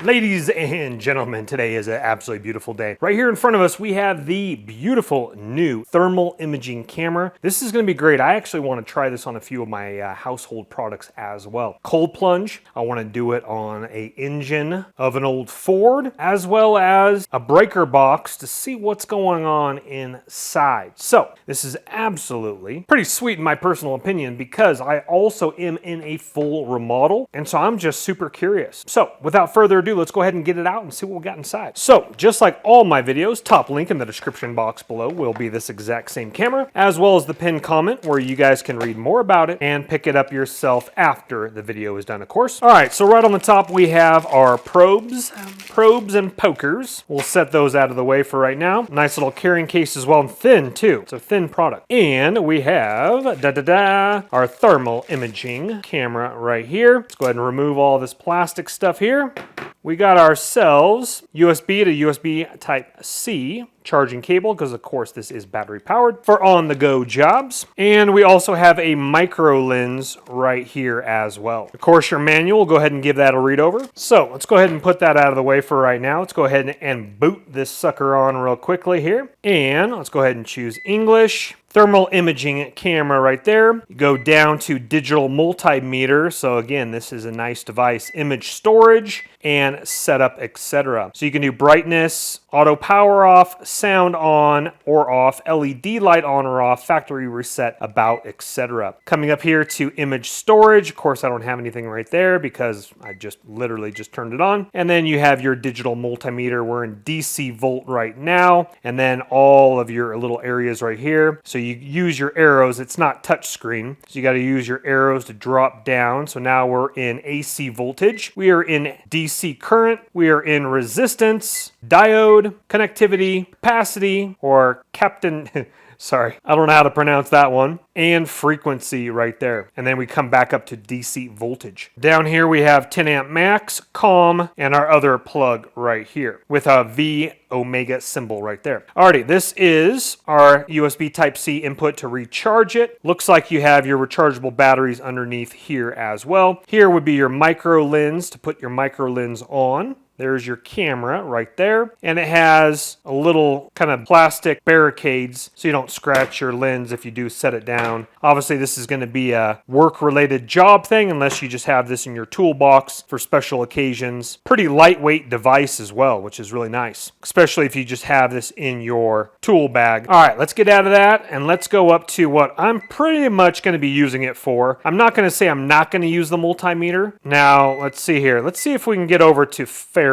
Ladies and gentlemen, today is an absolutely beautiful day. Right here in front of us, we have the beautiful new thermal imaging camera. This is going to be great. I actually want to try this on a few of my household products as well. Cold plunge, I want to do it on an engine of an old Ford, as well as a breaker box to see what's going on inside. So this is absolutely pretty sweet in my personal opinion because I also am in a full remodel, and so I'm just super curious. So without further ado, let's go ahead and get it out and see what we got inside. So just like all my videos, top link in the description box below will be this exact same camera, as well as the pinned comment where you guys can read more about it and pick it up yourself after the video is done, of course. All right, so right on the top we have our probes and pokers. We'll set those out of the way for right now. Nice little carrying case as well, and thin too. It's a thin product. And we have our thermal imaging camera right here. Let's go ahead and remove all this plastic stuff here. We got ourselves USB to USB Type-C charging cable, because of course this is battery powered for on-the-go jobs. And we also have a micro lens right here as well. Of course, your manual, go ahead and give that a read over. So let's go ahead and put that out of the way for right now. Let's go ahead and boot this sucker on real quickly here. And let's go ahead and choose English. Thermal imaging camera right there. You go down to digital multimeter. So again, this is a nice device. Image storage and setup, etc. So you can do brightness, auto power off, sound on or off, LED light on or off, factory reset, about, etc. Coming up here to image storage. Of course, I don't have anything right there because I literally just turned it on. And then you have your digital multimeter. We're in DC volt right now. And then all of your little areas right here. So you use your arrows. It's not touch screen, so you got to use your arrows to drop down. So now we're in AC voltage. We are in DC current. We are in resistance, diode, connectivity, capacity, or captain. Sorry, I don't know how to pronounce that one. And frequency right there. And then we come back up to DC voltage. Down here we have 10 amp max, COM, and our other plug right here with a V omega symbol right there. Alrighty, this is our USB Type-C input to recharge it. Looks like you have your rechargeable batteries underneath here as well. Here would be your micro lens to put your micro lens on. There's your camera right there. And it has a little kind of plastic barricades so you don't scratch your lens if you do set it down. Obviously, this is going to be a work-related job thing unless you just have this in your toolbox for special occasions. Pretty lightweight device as well, which is really nice, especially if you just have this in your tool bag. All right, let's get out of that and let's go up to what I'm pretty much going to be using it for. I'm not going to say I'm not going to use the multimeter. Now, let's see here. Let's see if we can get over to Fahrenheit.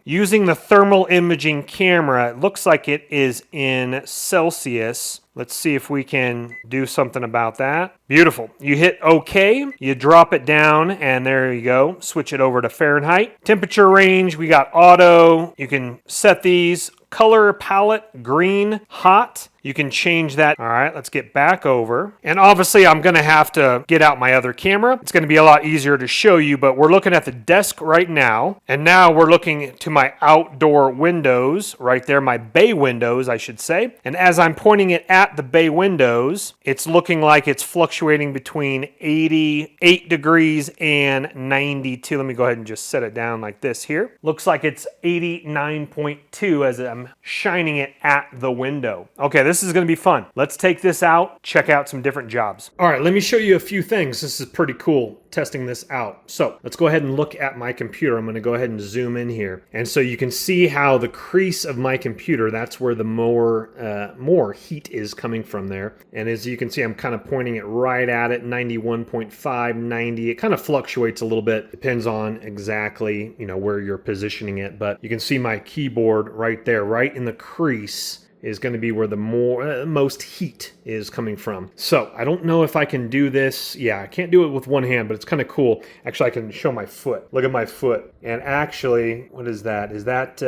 Using the thermal imaging camera, it looks like it is in Celsius. Let's see if we can do something about that. Beautiful. You hit OK, you drop it down, and there you go. Switch it over to Fahrenheit. Temperature range, we got auto. You can set these. Color palette, green, hot. You can change that. All right, let's get back over. And obviously, I'm going to have to get out my other camera. It's going to be a lot easier to show you, but we're looking at the desk right now. And now we're looking to my outdoor windows right there, my bay windows, I should say. And as I'm pointing it at the bay windows, it's looking like it's fluctuating between 88 degrees and 92. Let me go ahead and just set it down like this here. Looks like it's 89.2 as I'm shining it at the window. Okay, this is going to be fun. Let's take this out, check out some different jobs. All right, let me show you a few things. This is pretty cool, testing this out. So let's go ahead and look at my computer. I'm going to go ahead and zoom in here. And so you can see how the crease of my computer, that's where the more heat is coming from there. And as you can see, I'm kind of pointing it right at it, 91.5, 90. It kind of fluctuates a little bit. Depends on exactly, where you're positioning it. But you can see my keyboard right there, right in the crease is going to be where the most heat is coming from. So I don't know if I can do this. Yeah, I can't do it with one hand, but it's kind of cool. Actually, I can show my foot. Look at my foot. And actually, what is that? Is that,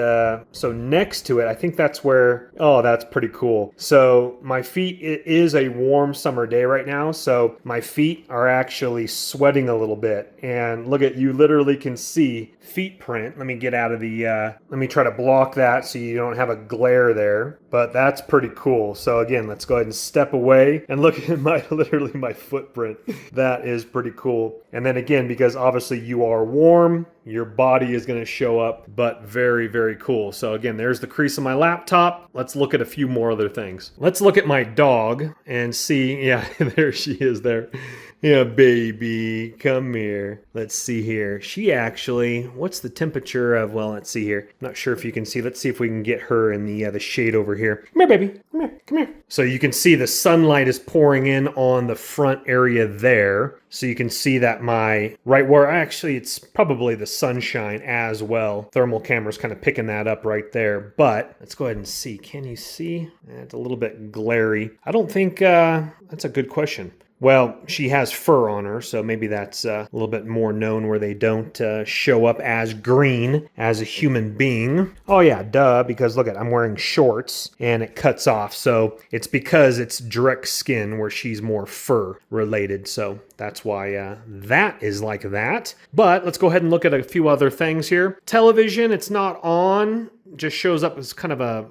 so next to it, I think that's where, oh, that's pretty cool. So my feet, it is a warm summer day right now. So my feet are actually sweating a little bit. And look at, you literally can see feet print. Let me get out of the, let me try to block that so you don't have a glare there. But but that's pretty cool. So again, let's go ahead and step away and look at literally my footprint. That is pretty cool. And then again, because obviously you are warm, your body is going to show up, but very, very cool. So again, there's the crease of my laptop. Let's look at a few more other things. Let's look at my dog and see. Yeah, there she is there. Yeah, baby, come here. Let's see here. She actually, what's the temperature of, well, let's see here. Not sure if you can see. Let's see if we can get her in the shade over here. Come here, baby. Come here. Come here. So you can see the sunlight is pouring in on the front area there. So you can see that right where, actually it's probably the sunshine as well. Thermal camera's kind of picking that up right there. But let's go ahead and see. Can you see? It's a little bit glary. I don't think, that's a good question. Well, she has fur on her, so maybe that's a little bit more known where they don't show up as green as a human being. Oh yeah, duh, because look I'm wearing shorts and it cuts off. So it's because it's direct skin where she's more fur related. So that's why that is like that. But let's go ahead and look at a few other things here. Television, it's not on, just shows up as kind of a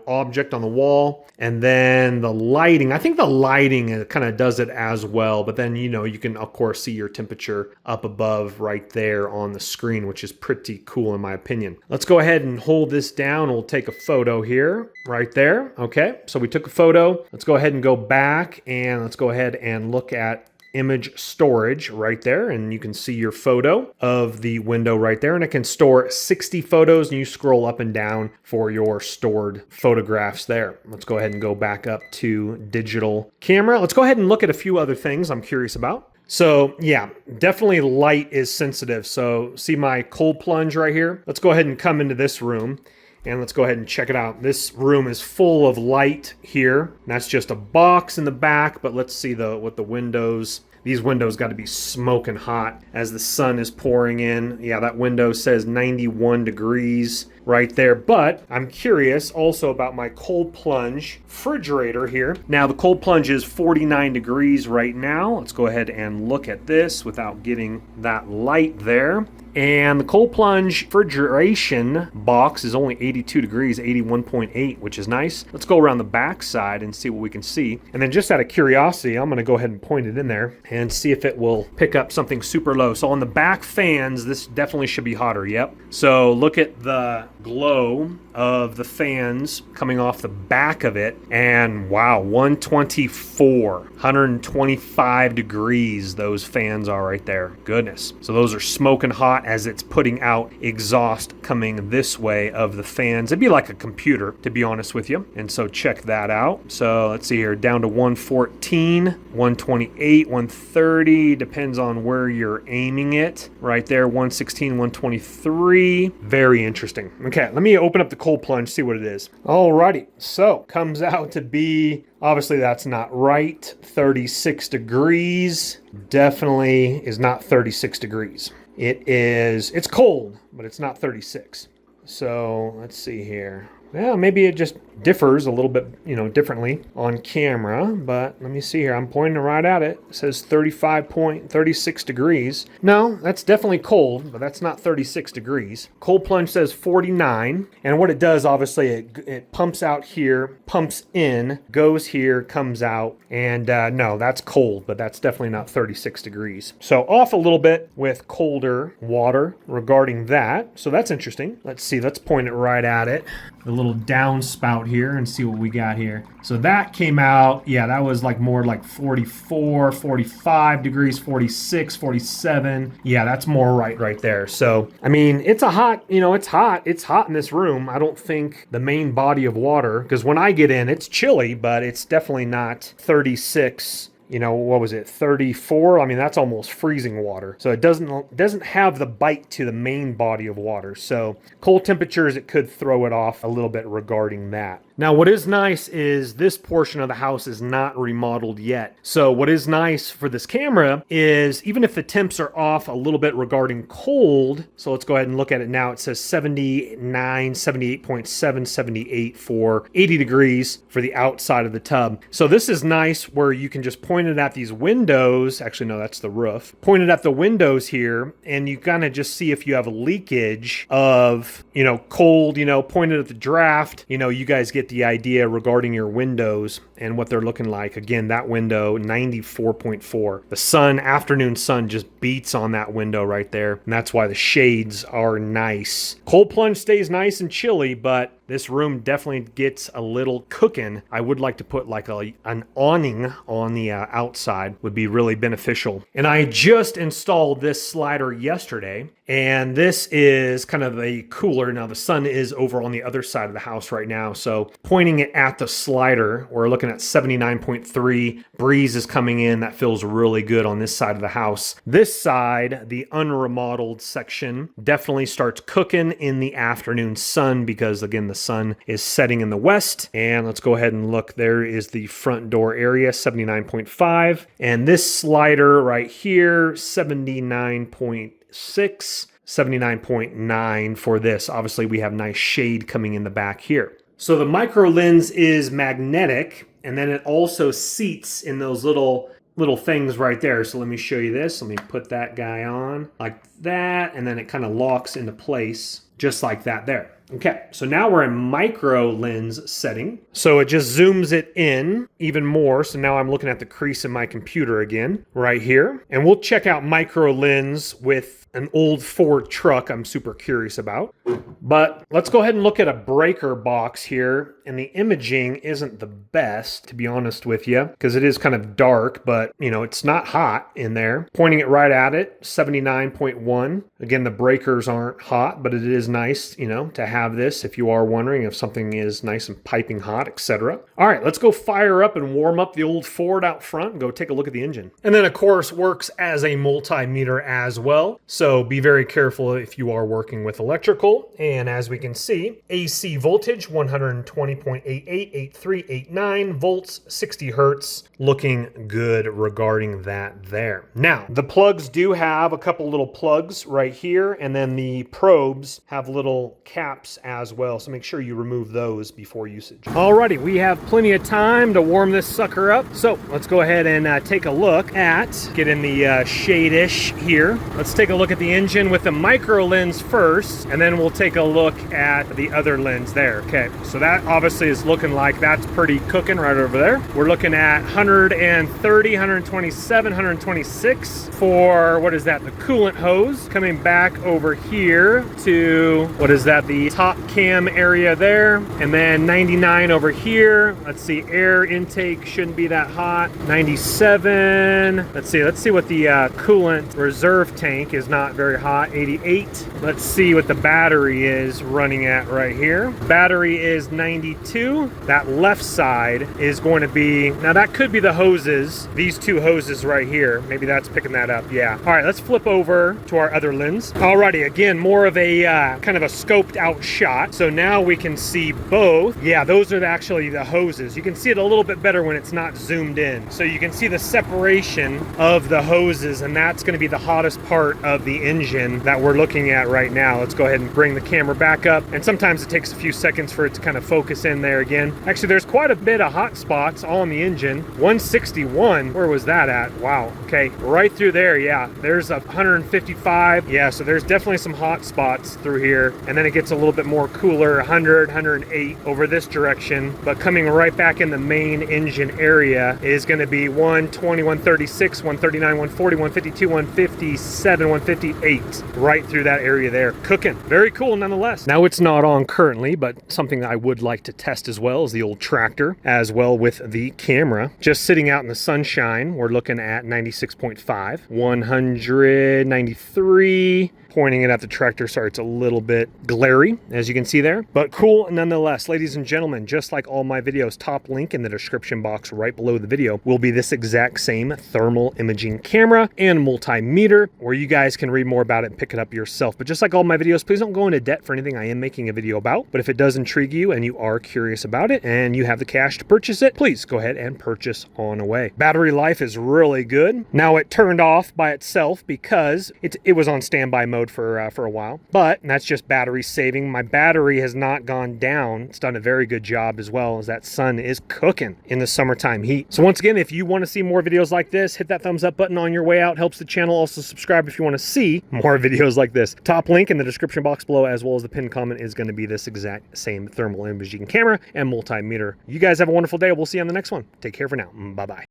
object on the wall. And then the lighting, I think the lighting kind of does it as well. But then, you can, of course, see your temperature up above right there on the screen, which is pretty cool in my opinion. Let's go ahead and hold this down. We'll take a photo here, right there. Okay, so we took a photo. Let's go ahead and go back and let's go ahead and look at image storage right there, and you can see your photo of the window right there, and it can store 60 photos, and you scroll up and down for your stored photographs there. Let's go ahead and go back up to digital camera. Let's go ahead and look at a few other things I'm curious about. So yeah, definitely light is sensitive. So see my cold plunge right here? Let's go ahead and come into this room. And let's go ahead and check it out. This room is full of light here. And that's just a box in the back, but let's see what the windows. These windows got to be smoking hot as the sun is pouring in. Yeah, that window says 91 degrees right there. But I'm curious also about my cold plunge refrigerator here. Now the cold plunge is 49 degrees right now. Let's go ahead and look at this without getting that light there. And the cold plunge refrigeration box is only 82 degrees, 81.8, which is nice. Let's go around the back side and see what we can see. And then just out of curiosity, I'm going to go ahead and point it in there and see if it will pick up something super low. So on the back fans, this definitely should be hotter. Yep. So look at the glow of the fans coming off the back of it. And wow, 125 degrees those fans are right there. Goodness. So those are smoking hot as it's putting out exhaust coming this way of the fans. It'd be like a computer, to be honest with you. And so check that out. So let's see here, down to 114, 128, 130, depends on where you're aiming it. Right there, 116, 123. Very interesting. Okay, let me open up the cold plunge, see what it is. Alrighty, so comes out to be, obviously that's not right, 36 degrees. Definitely is not 36 degrees. It's cold, but it's not 36. So let's see here. Well, maybe it just differs a little bit, differently on camera, but let me see here. I'm pointing right at it. It says 35.36 degrees. No, that's definitely cold, but that's not 36 degrees. Cold plunge says 49, and what it does, obviously, it pumps out here, pumps in, goes here, comes out, and no, that's cold, but that's definitely not 36 degrees. So off a little bit with colder water regarding that. So that's interesting. Let's see, let's point it right at it. The little downspout here and see what we got here. So that came out, yeah, that was like more like 44, 45 degrees, 46, 47. Yeah, that's more right there. So, I mean, it's a hot, it's hot. It's hot in this room. I don't think the main body of water, because when I get in, it's chilly, but it's definitely not 36. What was it, 34? I mean, that's almost freezing water. So it doesn't have the bite to the main body of water. So cold temperatures, it could throw it off a little bit regarding that. Now, what is nice is this portion of the house is not remodeled yet. So what is nice for this camera is even if the temps are off a little bit regarding cold, so let's go ahead and look at it now. It says 79, 78.7, 78 for 80 degrees for the outside of the tub. So this is nice where you can just point it at these windows. Actually, no, that's the roof. Point it at the windows here, and you kind of just see if you have a leakage of, cold, point it at the draft. You guys get get the idea regarding your windows and what they're looking like. Again, that window, 94.4. The sun, afternoon sun, just beats on that window right there. And that's why the shades are nice. Cold plunge stays nice and chilly, but this room definitely gets a little cooking. I would like to put like an awning on the outside, would be really beneficial. And I just installed this slider yesterday, and this is kind of a cooler. Now the sun is over on the other side of the house right now, so pointing it at the slider, we're looking at 79.3. Breeze is coming in. That feels really good on this side of the house. This side, the unremodeled section, definitely starts cooking in the afternoon sun because, again, the sun is setting in the west. And let's go ahead and look. There is the front door area, 79.5. And this slider right here, 79.6. 79.9 for this. Obviously, we have nice shade coming in the back here. So the micro lens is magnetic, and then it also seats in those little things right there. So let me show you this. Let me put that guy on like that, and then it kind of locks into place just like that there. Okay, so now we're in micro lens setting. So it just zooms it in even more. So now I'm looking at the crease in my computer again, right here. And we'll check out micro lens with an old Ford truck I'm super curious about. But let's go ahead and look at a breaker box here. And the imaging isn't the best, to be honest with you, because it is kind of dark, but you know, it's not hot in there. Pointing it right at it, 79.1. Again, the breakers aren't hot, but it is nice, you know, to have this if you are wondering if something is nice and piping hot, etc. All right, let's go fire up and warm up the old Ford out front and go take a look at the engine. And then of course works as a multimeter as well. So be very careful if you are working with electrical. And as we can see, AC voltage 120.888389 volts, 60 hertz, looking good regarding that there. Now, the plugs do have a couple little plugs right here, and then the probes have little caps as well, so make sure you remove those before usage. Alrighty, we have plenty of time to warm this sucker up, so let's go ahead and take a look at, get in the shade-ish here. Let's take a look at the engine with the micro lens first, and then we'll take a look at the other lens there. Okay, so that obviously is looking like that's pretty cooking right over there. We're looking at 130, 127, 126 for, what is that, the coolant hose. Coming back over here to, what is that, the top cam area there. And then 99 over here. Let's see, air intake shouldn't be that hot. 97. Let's see what the coolant reserve tank is, not very hot. 88. Let's see what the battery is running at right here. Battery is 92. That left side is going to be, now that could be the hoses, these two hoses right here. Maybe that's picking that up, yeah. All right, let's flip over to our other lens. Alrighty, again, more of a kind of a scoped out shot. So now we can see both. Yeah, those are actually the hoses. You can see it a little bit better when it's not zoomed in. So you can see the separation of the hoses, and that's going to be the hottest part of the engine that we're looking at right now. Let's go ahead and bring the camera back up. And sometimes it takes a few seconds for it to kind of focus in there again. Actually, there's quite a bit of hot spots on the engine. 161, where was that at? Wow, okay, right through there, yeah. There's 155, yeah, so there's definitely some hot spots through here. And then it gets a little bit more cooler, 100, 108 over this direction. But coming right back in the main engine area is going to be 120, 136, 139, 140, 152, 157, 158, right through that area there. Cooking. Very cool nonetheless. Now it's not on currently, but something I would like to test as well is the old tractor, as well with the camera. Just sitting out in the sunshine, we're looking at 96.5, 193. Pointing it at the tractor, sorry, it's a little bit glary, as you can see there, but cool nonetheless. Ladies and gentlemen, just like all my videos, top link in the description box right below the video will be this exact same thermal imaging camera and multimeter, where you guys can read more about it and pick it up yourself. But just like all my videos, please don't go into debt for anything I am making a video about. But if it does intrigue you and you are curious about it and you have the cash to purchase it, please go ahead and purchase on away. Battery life is really good. Now it turned off by itself because it was on standby mode mode for a while, but that's just battery saving. My battery has not gone down. It's done a very good job, as well as that sun is cooking in the summertime heat. So once again, if you want to see more videos like this, hit that thumbs up button on your way out. Helps the channel. Also subscribe if you want to see more videos like this. Top link in the description box below, as well as the pinned comment, is going to be this exact same thermal imaging camera and multimeter. You guys have a wonderful day. We'll see you on the next one. Take care for now. Bye-bye.